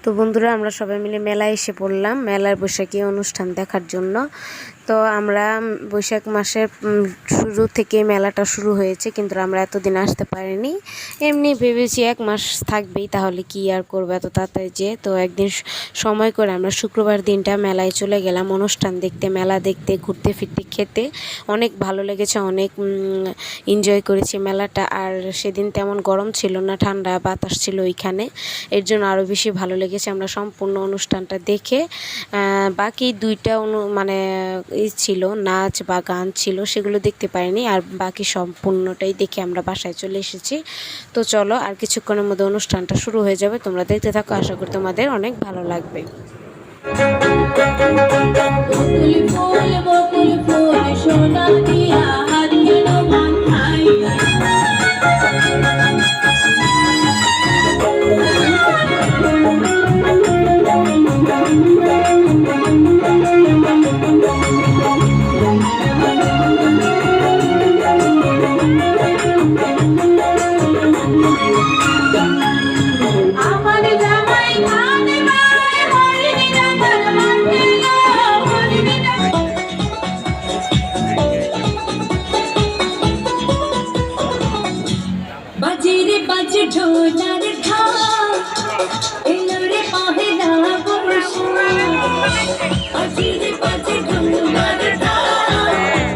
তো বন্ধুরা আমরা সবাই মিলে মেলায় এসে পড়লাম মেলার বৈশাখী অনুষ্ঠান দেখার জন্য। তো আমরা বৈশাখ মাসের শুরু থেকে মেলাটা শুরু হয়েছে, কিন্তু আমরা এতদিন আসতে পারিনি। এমনি ভেবেছি এক মাস থাকবেই, তাহলে কি আর করবো এত তাড়াতাড়ি যে। তো একদিন সময় করে আমরা শুক্রবার দিনটা মেলায় চলে গেলাম অনুষ্ঠান দেখতে, মেলা দেখতে, ঘুরতে ফিরতে, খেতে। অনেক ভালো লেগেছে, অনেক এনজয় করেছি মেলাটা। আর সেদিন তেমন গরম ছিল না, ঠান্ডা বাতাস ছিল ওইখানে, এর জন্য আরও বেশি ভালো লেগেছে। আমরা সম্পূর্ণ অনুষ্ঠানটা দেখে বাকি দুইটা মানে ছিল নাচ বা গান ছিল, সেগুলো দেখতে পাইনি। আর বাকি সম্পূর্ণটাই দেখে আমরা বাসায় চলে এসেছি। তো চলো, আর কিছুক্ষণের মধ্যে অনুষ্ঠানটা শুরু হয়ে যাবে, তোমরা দেখতে থাকো, আশা করি তোমাদের অনেক ভালো লাগবে। সোনা দিয়া বাজে ঢোলার ঢাক এলো রে পহেলা বৈশাখ। বাজে বাজে ঢোলার ঢাক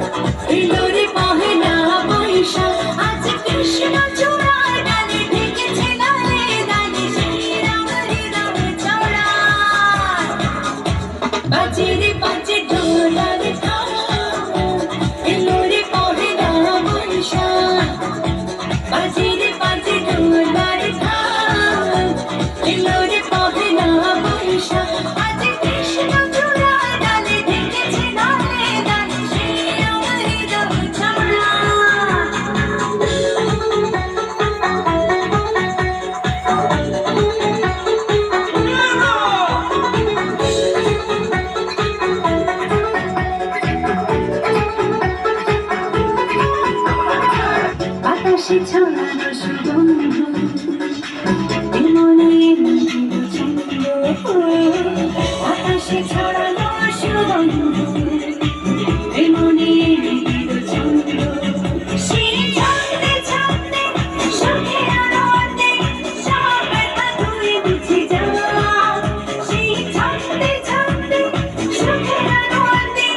এলো রে পহেলা বৈশাখ। আজ কৃষ্ণ চূড়ার ডালে ঢেকেছে ডালে ডালে শ্রীরাম হৃদয় চড়া। বাজে বাজে ঢোলার ঢাক এলো রে পহেলা বৈশাখ। বাজে বাজে ঢোলার ঢাক এলো রে পহেলা বৈশাখ। আজ কৃষ্ণ চূড়ার ডালে ঢেকেছে ডালে ডালে শ্রীরাম হৃদয় চড়া। বাতাসে ছড়ানো সুগন্ধ মনে ছন্দ, বাতাসে ছড়ানো সুগন্ধ মনে ছন্দ। সেই ছন্দে ছন্দে সুখের আনন্দে সব ব্যথা ধুয়ে মুছে যায়। সেই ছন্দে ছন্দে সুখের আনন্দে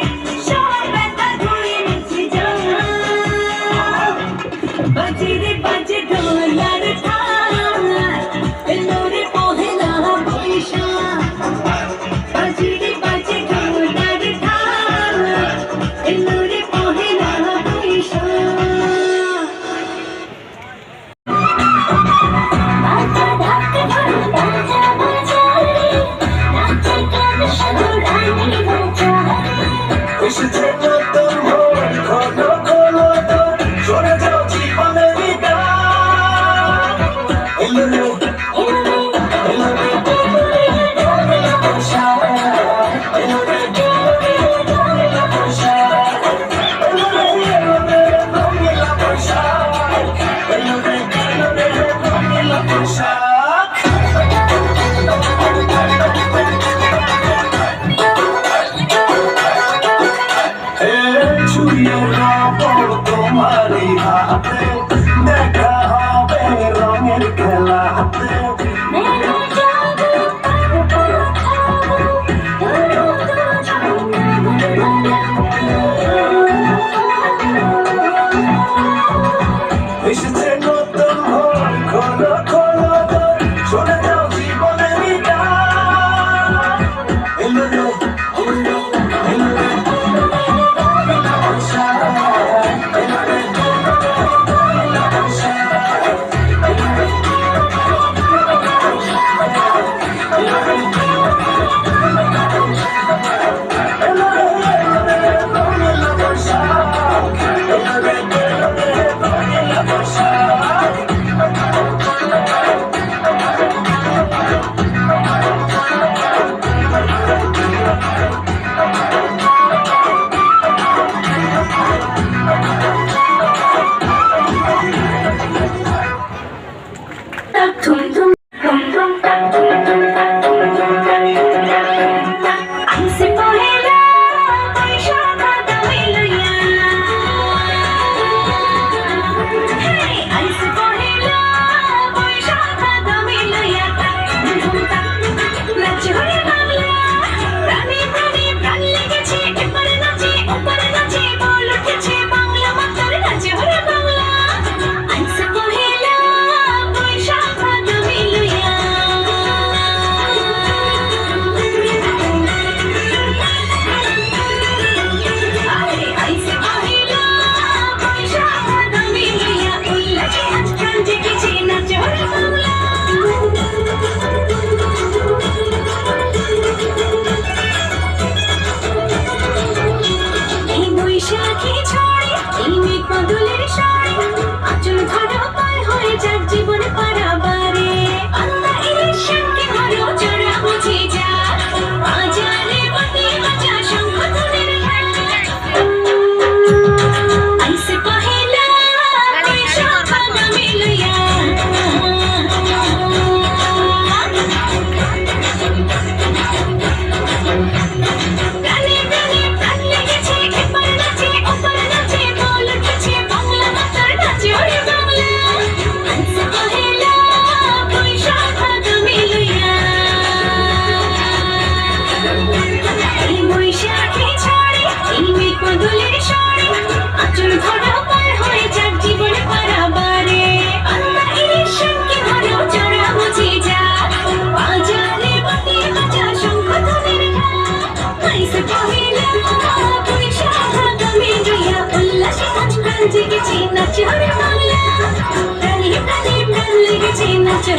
সব ব্যথা ধুয়ে মুছে যায়। বাজে রে বাজে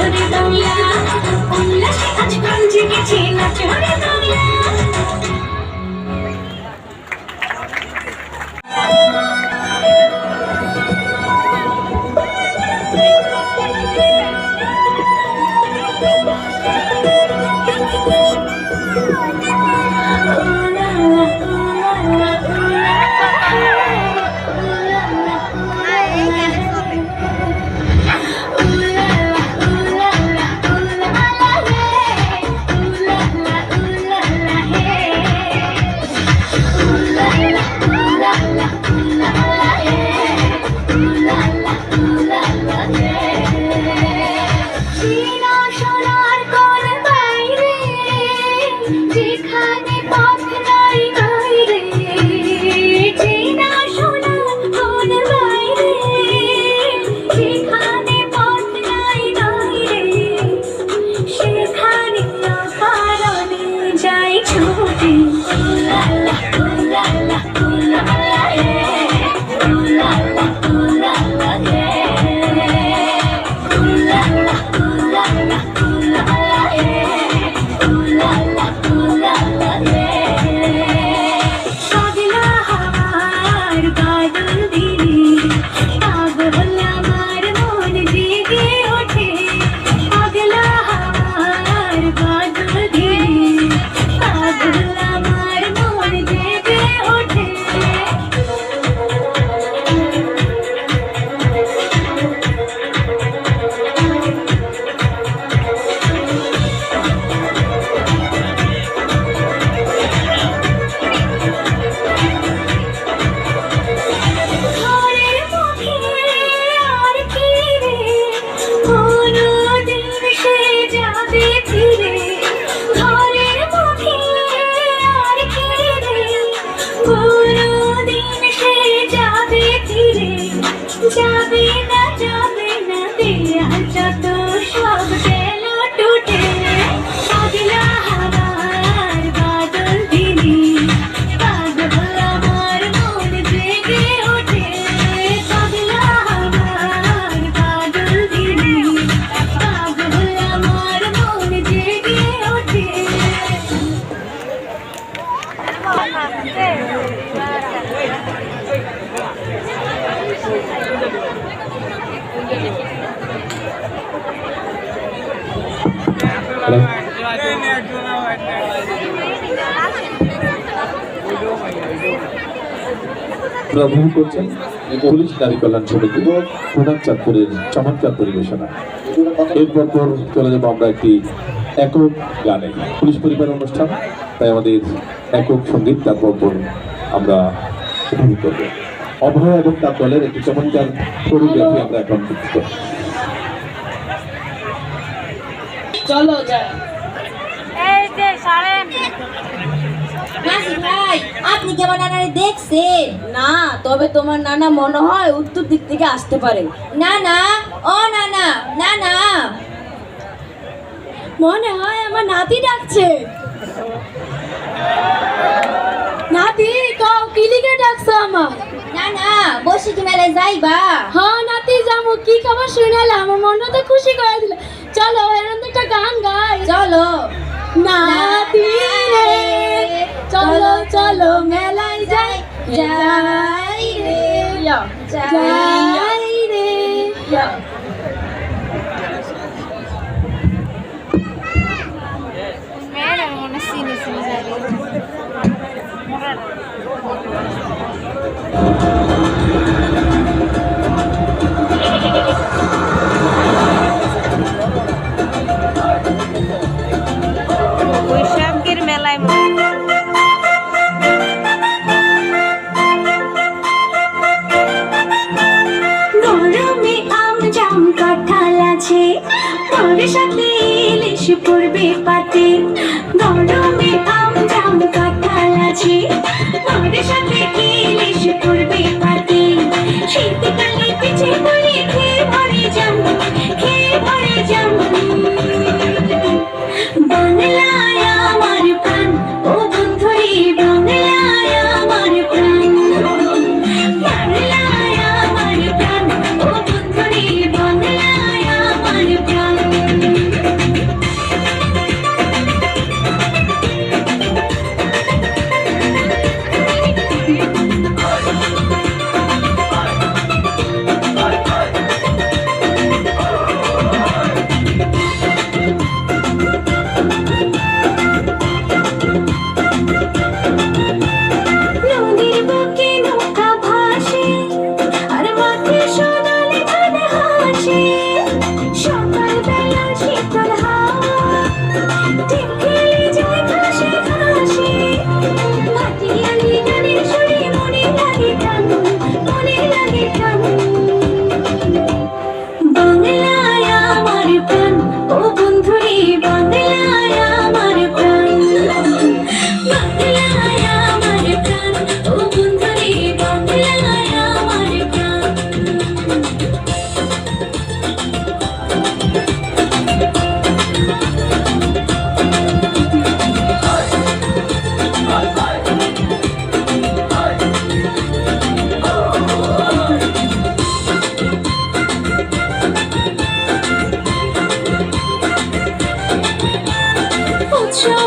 নাচরে বাংলা উল্লাসে আজ প্রাণ জেগেছে নাচরে বাংলা প্রভু করছেন পুলিশ নারী কল্যাণ সমিতি প্রধান চাঁদপুরের চমৎকার পরিবেশনা। এরপর চলে যাবো আমরা একটি একক গানে, পুলিশ পরিবার অনুষ্ঠান, তাই আমাদের একক সঙ্গীত, তারপর আমরা উপভোগ করবো। অভয় এবং তার দলের একটি চমৎকার কোরিওগ্রাফি আমরা এখন দেখতে। চলো যাই। এই যে সারেন ভাই, আপনি কি আমার নানারে দেখছেন? না, তবে তোমার নানা মনে হয় উত্তর দিক থেকে আসতে পারে। না না, ও নানা, নানা, মনে হয় আমার নাতি ডাকছে। নাতি, কও কি লিগে ডাকছো আমার? না না, বসে কি মেলায় যাইবা? হ্যাঁ নাতি, যাবো। কি খবর শুনালে আমার মনটা তো খুশি করে দিল। চলো এরকম একটা গান গাই। চলো নাতি রে, চলো চলো মেলায় যাই, যাই রে, যাই রে। মনে চিনি চিনি যাই বৈশাখের মেলায়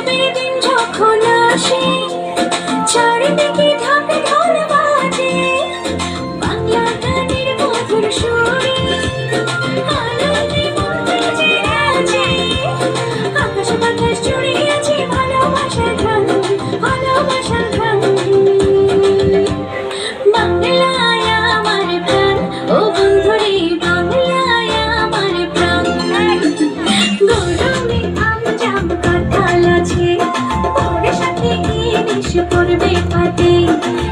উৎসবের দিন যখন আসে চারিদিকে ঢাকে ঢোল বাজে বাংলা গানের মধুর সুরে আনন্দে মন বেজে আছে আকাশ বাতাস জুড়ে আছে ভালোবাসার গান ভালোবাসার গান বাংলায় আমার প্রাণ ও বন্ধুরে বাংলায় আমার প্রাণ গরমে আম জাম কাঁঠাল আছে ওর সাথে ইলিশ পড়বে পাতে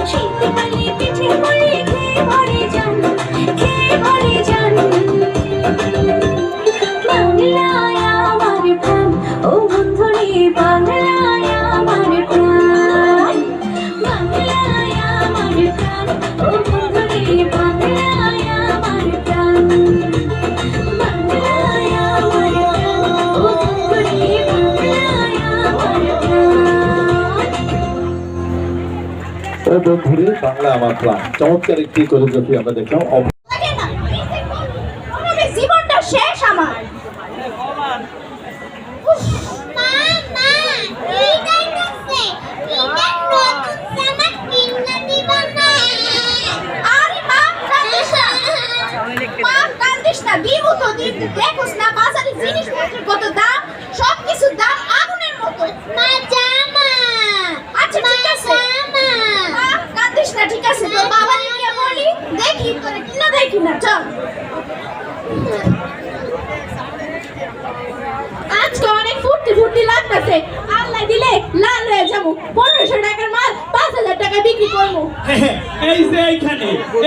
শীতকালে পিঠে পুলি খেয়ে ভরে যান বাংলায় আমার প্রাণ ও বন্ধুরে বাংলায় আমার প্রাণ বাংলায় আমার প্রাণ ও বন্ধুরে বাংলায় আমার প্রাণ বাংলায় আমার প্রাণ ও বন্ধুরে বাংলায় আমার প্রাণ ও বন্ধুরে বাংলা আমার প্রাণ, চমৎকার একটি কোরিওগ্রাফি আমরা দেখলাম। জীবনটা শেষ আমার কত দাম সবকিছুর দাম আগুনের মতো আচ্ছা ঠিক আছে কান্দিস না ঠিক আছে তোর বাবা নিয়ে বলি দেখি তোরে কিনা দেখি না চল আজকে অনেক ফুর্তি লাগতেছে আল্লাহ দিলে লাল হয়ে যাবো 1500 টাকার মাল 5000 টাকা বিক্রি করবো এই যে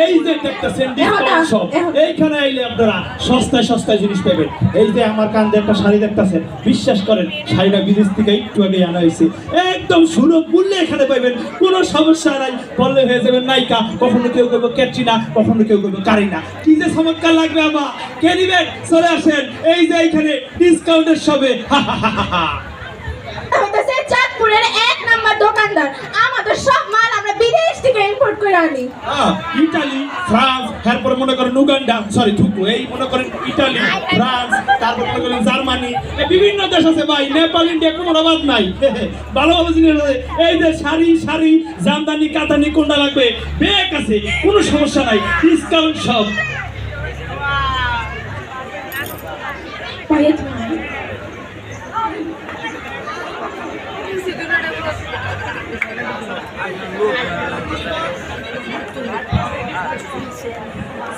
এই যে দেখতেছেন ডিসকাউন্ট শপ, এইখানে আইলে আপনারা সস্তায় জিনিস পাবেন। এই যে আমার কান্দে একটা শাড়ি দেখতেছেন, বিশ্বাস করেন শাড়িটা বিদেশ থেকে একটু আগে আনা হয়েছে, একদম সুলভ মূল্যে এখানে পাবেন, কোনো সমস্যা নাই। বললে হয়ে যাবেন নায়িকা, কখনো কেউ করবো ক্যাটরিনা, কখনো কেউ করবো কারিনা। কি যে চমৎকার লাগবে আমার, কে নিবেন চলে আসেন এই যে এইখানে ডিসকাউন্টের শপে। চাঁদপুরের 1 নাম্বার দোকানদার, আমাদের সব মাল আমরা বিদেশ থেকে ইম্পোর্ট করে আনি। ইটালি, ফ্রান্স, তারপরে মনে করেন উগান্ডা, সরি থুকু, এই মনে করেন ইটালি, ফ্রান্স, তারপর মনে করেন জার্মানি, বিভিন্ন দেশ আছে ভাই, নেপাল, ইন্ডিয়া কোনো বাদ নাই। ভালো জিনিস আছে। এই যে শাড়ি, জামদানি, কাতানি কোনটা লাগবে, ব্যাগ আছে, কোনো সমস্যা নাই, ডিসকাউন্ট সব।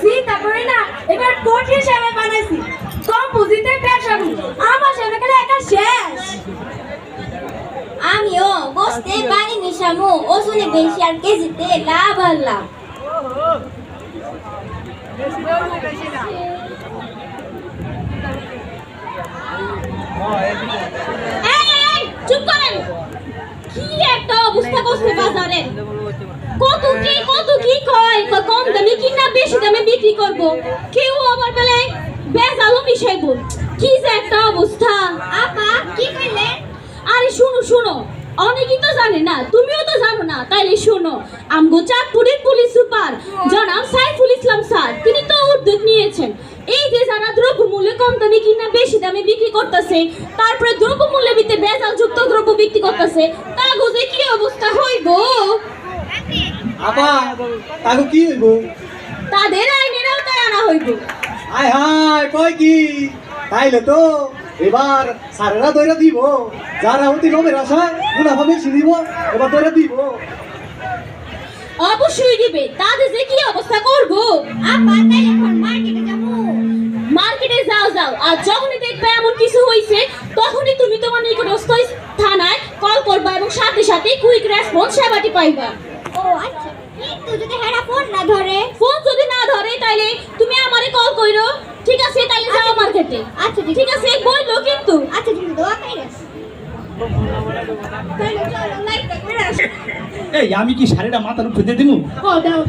চিন্তা করি না, এবার কঠিন সেবা বানাইছি কম্পোজিটের পেশাবু আমার সেবা গেলে একা শেষ। আমিও বসতে পারিনি শামু, ওজনে বেশি আর কেজিতে লাভ আর লাভ। চুপ করেন, কি একটা অবস্থা করছে বাজারে, কত কি কয়, কম দামে কিনা বেশি দামে বিক্রি করব, কেউ আবার বলে বেজালও মিশাইবো, কি যে একটা অবস্থা। আপা কি কইলে? আরে শুনো অনেকেই তো জানে না, তুমিও তো জানো না, তাইলে শোনো, আমগো চাঁদপুরের পুলিশ সুপার জনাব সাইফুল ইসলাম স্যার তিনি তো উদ্যোগ নিয়েছেন, এই যে যারা দ্রব্যমূল্য কম দামে কিনা বেশি দামে বিক্রি করতেছে, তারপরে দ্রব্যমূল্যের ভিতরে বেজাল যুক্ত দ্রব্য বিক্রি করতেছে, তাগো যে কি অবস্থা হইব। আপা তাকে কি হইব? তাদের আইনের আওতায় আনা হইব। হায় হায় কয় কি? তাইলে তো এবার সারেরা দইরা দিব, যারা অতি লোভের আশায় মুনাফা বেশি দিব, এবার দইরা দিব। অবশ্যই দিবে, তাদের যে কি অবস্থা করব। আপা তাইলে এখন মার্কেটে যাবো। মার্কেটে যাও, আর যখনই দেখবে এমন কিছু হইছে, তখনই তুমি তোমার নিকটস্থ থানায় কল করবা এবং সাথে সাথে কুইক রেসপন্স সেবাটি পাইবা। ও আচ্ছা, কিন্তু যদি হেরা ফোন না ধরে? ফোন যদি না ধরে তাইলে তুমি আমারে কল কইরো, ঠিক আছে? তাইলে যাও মার্কেটে। আচ্ছা ঠিক আছে, বললো কিন্তু। আচ্ছা তুমি দোয়া খাইরাস। তাইলে চলো লাইটটা করে আসো। এই আমি কি শাড়িটা মাথার উপরে দিয়ে দিমু? ও দাও।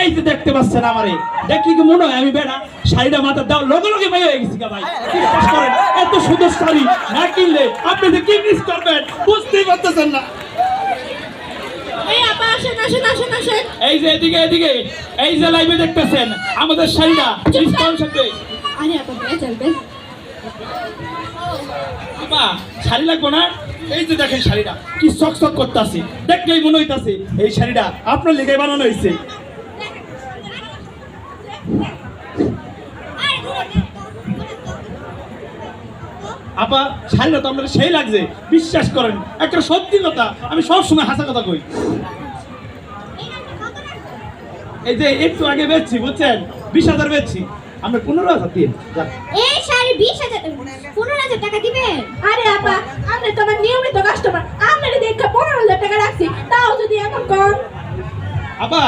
এই যে দেখতে পাচ্ছেন আমারে, দেখি কি মনে হয় আমি বেড়া? শাড়িটা মাথার দাও লগে ভাই হয়ে গেছি ভাই। বিশ্বাস করেন, এত সুন্দর শাড়ি না কিনলে আপনি যে কি মিস করবেন বুঝতেই পারতেছেন না। এই আপা আসেন। এই যে এদিকে এই যে লাইভে দেখতেছেন আমাদের শাড়িটা ডিসকাউন্ট সাথে। আরে আপা বেজাল আপা শাড়ি লাগবো না? এই যে দেখেন শাড়িটা কি চকচক করতেছে, দেখলেই মনে হইতাছে এই শাড়িটা আপনার লেগে বানানো হয়েছে। আপা শাড়িটা তো আপনার সেই লাগছে, বিশ্বাস করেন একটা সত্যি কথা, আমি সবসময় হাসা কথা কই। এই যে একটু আগে বেচছি বুঝছেন, 20,000 বেচছি, আমরা 15,000 দিয়ে যান। এই শাড়ি 20,000 15,000 টাকা দিবেন? আরে আপা, আপনি তো আমার নিয়মিত কাস্টমার, আপনারই দেখে 15,000 টাকা রাখছি, তাও যদি এখন কম। আপা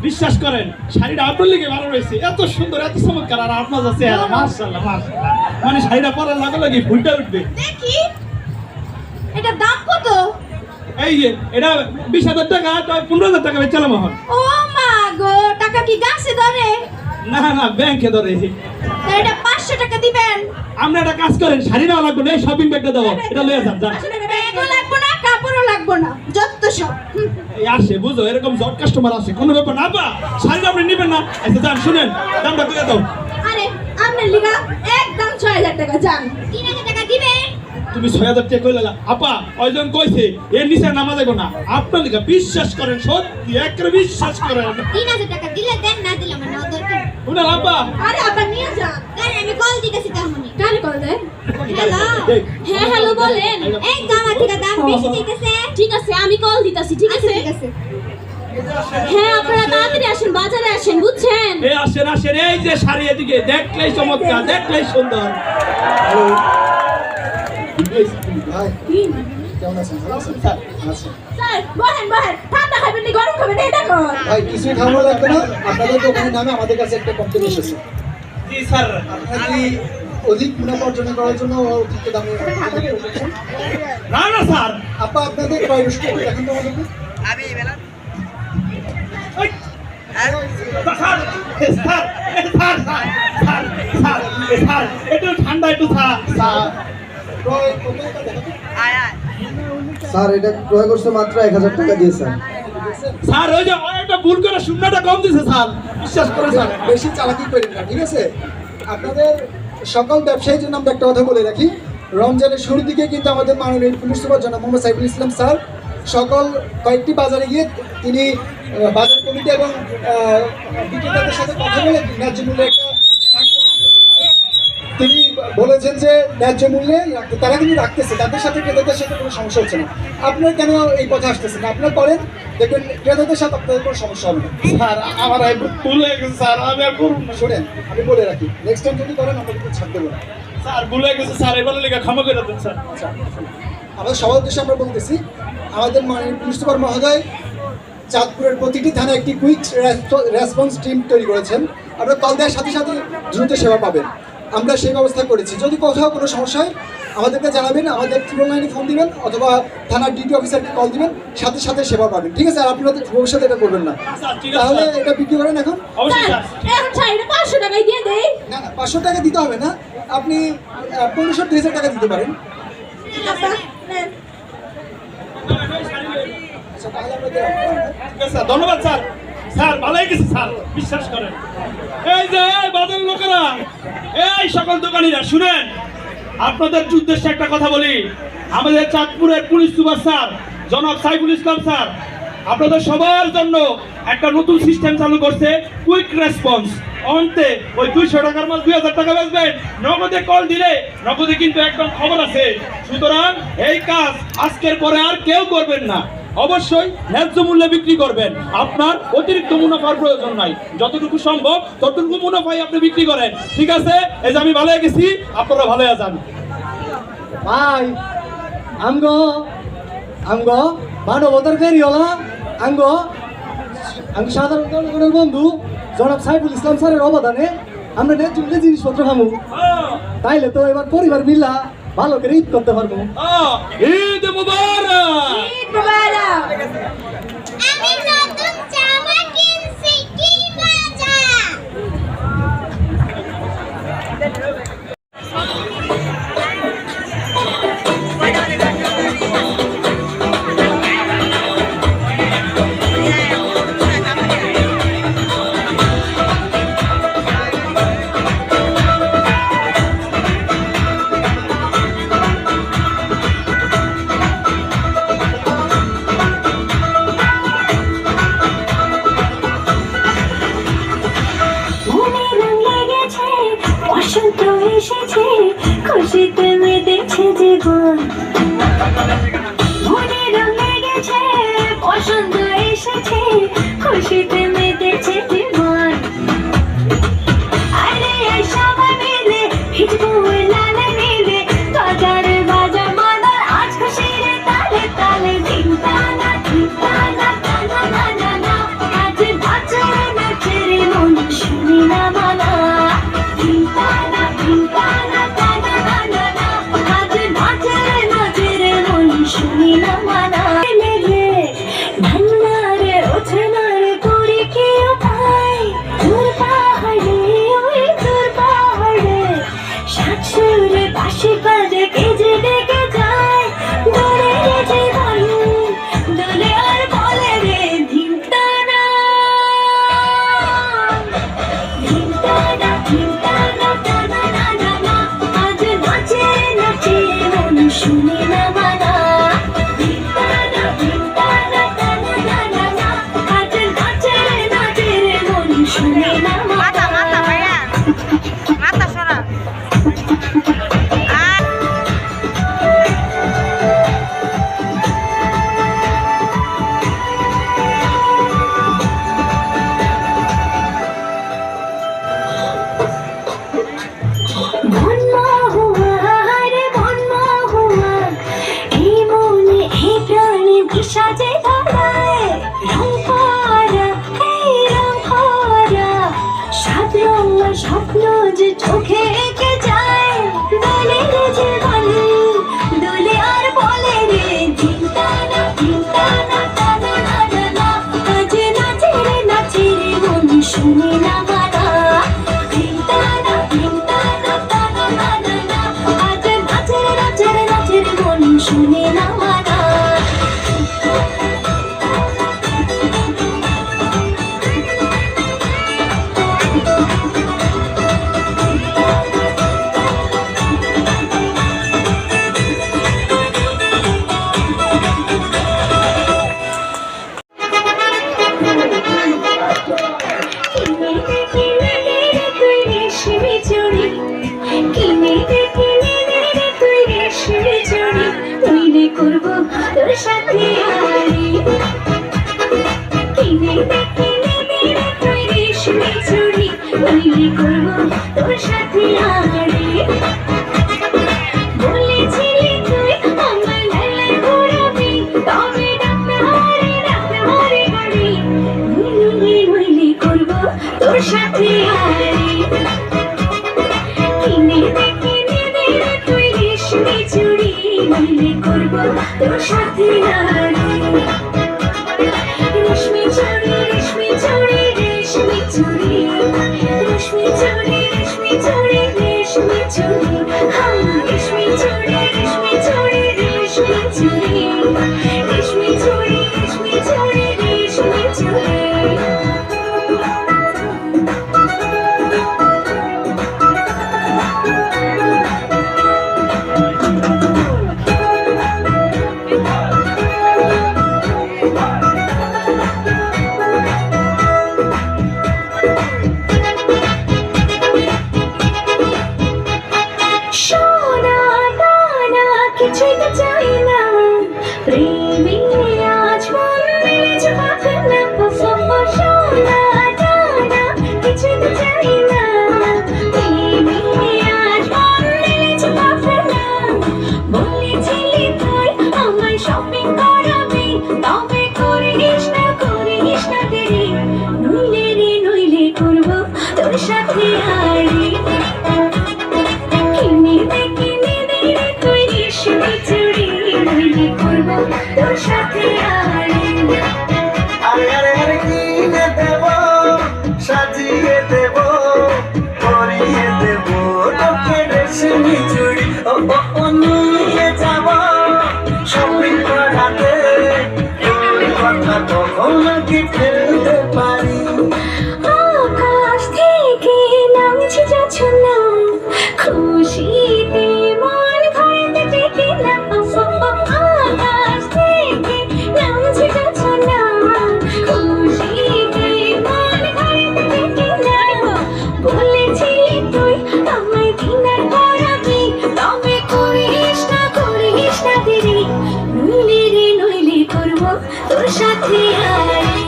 বিশ্বাস করেন শাড়িটা আপনার লেগে ভালো রয়েছে, এত সুন্দর এত চমৎকার, আর আপনার যাচ্ছে মাশাআল্লাহ মাশাআল্লাহ, মানে শাড়িটা পরার লগে লগে ফুলটা উঠবে। দেখি এটার দাম কত? এই যে এটা 20,000 টাকা, তো 15,000 টাকা বেচালাম এখন। ও মা গো, টাকা কি গাছে ধরে? না না ব্যাংকে ধরে। তা এটা 500 টাকা দিবেন? আমরা একটা কাজ করেন, শাড়ি নেওয়া লাগবে না, এই শপিং ব্যাগটা দাও, এটা লয়ে যান যান। ব্যাগও লাগবে না, কাপড়ও লাগবে না, যত সব। এই আসে বুঝো, এরকম জট কাস্টমার আসে, কোনো ব্যাপার না। আপা শাড়িটা আপনি নেবেন না? আচ্ছা যান, শুনেন দামটা করে দাও। আরে আপনার লিগা একদম 6,000 টাকা যান। 3,000 টাকা দিবেন? তুমি 6,000 টাকা কইলা। আপা ওইজন কইছে এর নিচে নামা দেবো না, আপনার লিখা বিশ্বাস করেন, সত্যি একেবারে বিশ্বাস করেন। 3,000 টাকা দিলে দেন, না দিলে আমার নাও দরকার। শুনেন আপা, আরে আপা নিয়ে যান। কারণ আমি কল দিতেছি তাহলে। কারে কল দেন? হ্যালো। হ্যাঁ হ্যালো বলেন। এই দাম থেকে দাম বেশি চাইতেছে। ঠিক আছে, আমি কল দিতাছি, ঠিক আছে? ঠিক আছে। হ্যাঁ আপনারা তাড়াতাড়ি আসেন, বাজারে আসেন, বুঝছেন? এই আসেন আসেন, এই যে শাড়ি এদিকে দেখলেই চমৎকার, দেখলেই সুন্দর। ভাই কেমন আছেন? ভালো আছেন? আচ্ছা স্যার বহেন বহেন, ঠান্ডা খাবেন নি গরম খাবেন এই দেখো। ভাই কিছুই খাওয়া লাগবে না, আপনাদের দোকানের নামে আমাদের কাছে একটা কমপ্লেন এসেছে। জি স্যার। আপনারা কি অধিক মুনাফা অর্জন করার জন্য অতিরিক্ত দামে বিক্রি করছেন? না না স্যার। আপা আপনাদের ক্রয় রসিদ দেখেন তো আমাদেরকে। এই, sir sir sir sir sir sir একটু ঠান্ডা, একটু স্যার। ক্রয় কত টাকা দেখেন? স্যার এটা ক্রয় করছে মাত্র 1,000 টাকা দিয়ে স্যার। স্যার ওই যে একটা ভুল করে শূন্যটা কম দিছে স্যার, বিশ্বাস করে স্যার। বেশি চালাকি করেন না, ঠিক আছে? আপনাদের সকল ব্যবসায়ীর জন্য আমরা একটা কথা বলে রাখি, রমজানের শুরুর দিকে কিন্তু আমাদের মাননীয় পুলিশ সুপার জনাব মোহাম্মদ সাইফুল ইসলাম স্যার সকল কয়েকটি বাজারে গিয়ে তিনি বাজার কমিটি এবং বিক্রেতাদের সাথে কথা বলে ন্যায্য মূল্যে একটা তিনি বলেছেন যে ন্যায্য মূল্যে তারা কিন্তু রাখতেছে, তাদের সাথে ক্রেতাদের সাথে কোনো সমস্যা হচ্ছে না। আপনারা কেন এই কথা আসতেছেন? আপনারা করেন, দেখবেন ক্রেতাদের সাথে আপনাদের কোনো সমস্যা হবে না। স্যার আমার ভুল হয়ে গেছে স্যার, আমি আর করুন না। শোনেন আমি বলে রাখি, নেক্সট টাইম যদি করেন আমরা কিন্তু ছাড় দেবো না। স্যার ভুল হয়ে গেছে স্যার, এবার লেখা ক্ষমা করে দেন স্যার। আচ্ছা, আমাদের সবার উদ্দেশ্যে আমরা বলতেছি, আমাদের মাননীয় পুলিশ সুপার মহোদয় চাঁদপুরের প্রতিটি থানায় একটি কুইক রেসপন্স টিম তৈরি করেছেন। আপনারা কল দেওয়ার সাথে সাথে দ্রুত সেবা পাবেন, আমরা সেই ব্যবস্থা করেছি। যদি কোথাও কোনো সমস্যা হয় আমাদেরকে জানাবেন, আমাদের ট্রিপল লাইনে ফোন দিবেন অথবা থানার ডিটি অফিসারকে কল দিবেন, সাথে সাথে সেবা পাবেন, ঠিক আছে? আর আপনারা ভবিষ্যতে এটা করবেন না। স্যার ঠিক আছে তাহলে স্যার। এটা বিক্রি করেন এখন। অবশ্যই স্যার। এখন ছাইটা 500 টাকায় দিয়ে দেই। না না 500 টাকা দিতে হবে না, আপনি 1500-2000 টাকা দিতে পারেন। আপা নেন। আচ্ছা তাহলে আমরা দিলাম। ঠিক আছে, স্যার ধন্যবাদ স্যার। স্যার ভালোই গেছে স্যার, বিশ্বাস করেন। এই যে এই বাজারের লোকেরা, এই সকল দোকানিরা শুনেন, আপনাদের উদ্দেশ্যে একটা কথা বলি। আমাদের চাঁদপুরের পুলিশ সুপার স্যার জনাব সাইফুল ইসলাম স্যার আপনাদের সবার জন্য একটা নতুন সিস্টেম চালু করছে, কুইক রেসপন্স। অন্তে ওই 200 টাকার মাল 2,000 টাকা বেচবেন, নগদে কল দিলে নগদে কিন্তু একদম খবর আছে। সুতরাং এই কাজ আজকের পরে আর কেউ করবেন না, অবশ্যই ন্যায্য মূল্যে বিক্রি করবেন। আপনার অতিরিক্ত মুনাফার প্রয়োজন নাই, যতটুকু সম্ভব ততটুকু মুনাফাই আপনি বিক্রি করেন, ঠিক আছে? এই যে আমি ভালো হয়ে গেছি, আপনারা ভালো হয়ে যান। ভাই আমগো মানবতার ফেরিওয়ালা আমগো সাধারণ জনগণের বন্ধু জনাব সাইফুল ইসলাম স্যারের অবদানে আমরা ন্যায্য মূল্যে জিনিসপত্র পাবো, তাইলে তো এবার পরিবার মিল্লা ভালো করে ঈদ করতে পারবো। ঈদ মুবারক। ঈদ মুবারক। আমি নতুন জামা কিনছি, কি মজা! না মানা করবো তোর সাথে আড়ি কিনে তুই রেশমি চুড়ি তৈরি করবো তোর সাথে আড়ি বলেছিলি তুই আমার লালা ঘোরাবি তবে ডাক্তার হারে গাড়ি নইলে করবো তোর সাথে আড়ি কিনে তুই রেশমি চুড়ি নইলে করবো তোর সাথে আড়ি রেশমি চুড়ি রেশমি চুড়ি রেশমি চুড়ি রেশমি চুড়ি রেশমি চুড়ি রেশমি চুড়ি হাম রেশমি চুড়ি রেশমি চুড়ি রেশমি চুড়ি রেশমি চুড়ি রেশমি চুড়ি রেশমি চুড়ি সোনা দানা কিছুই তো চাই না প্রেমে আজ মন মিলেছে পাখনা সোনা দানা কিছুই তো চাই না প্রেমে আজ মন মিলেছে পাখনা বলেছিলি তুই আমায় শপিং করাবি তবে করিস না দেরি নইলে করবো তোর সাথে আড়ি তুই রেশমি চুড়ি নইলে করবো তোর সাথে আড়ি আরে কিনে দেব সাজিয়ে দেব পরিয়ে দেব তোকে রেশমি চুড়ি ও নিয়ে যাব শপিং করাতে এই কথা কখনো কি ফেলতে পারি আকাশ থেকে নামছে যাচ্ছো না খুশিতে মন ভরেতে টেকে না আকাশ থেকে নামছে যাচ্ছো না খুশিতে মন ভরেতে টেকে না বলেছিলি তুই আমায় ডিনার করাবি তবে করিস না দেরি নইলে করবো তোর সাথে আড়ি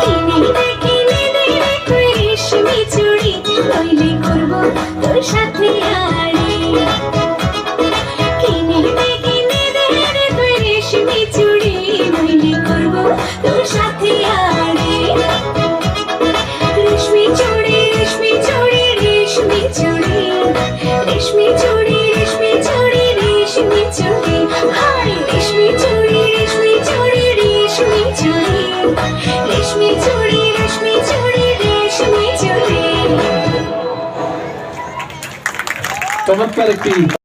কিনে তুই রেশমি চুড়ি নইলে করবো তোর সাথে আড়ি কিনে তুই রেশমি চুড়ি নইলে করবো তোর সাথে আড়ি রেশমি চুড়ি রেশমি চুড়ি রেশমি চুড়ি রেশমি চুড়ি রেশমি চুড়ি রেশমি চুড়ি হাই রেশমি চুড়ি রেশমি চুড়ি রেশমি চুড়ি রেশমি চুড়ি রেশমি চুড়ি রেশমি চুড়ি চমৎকার একটি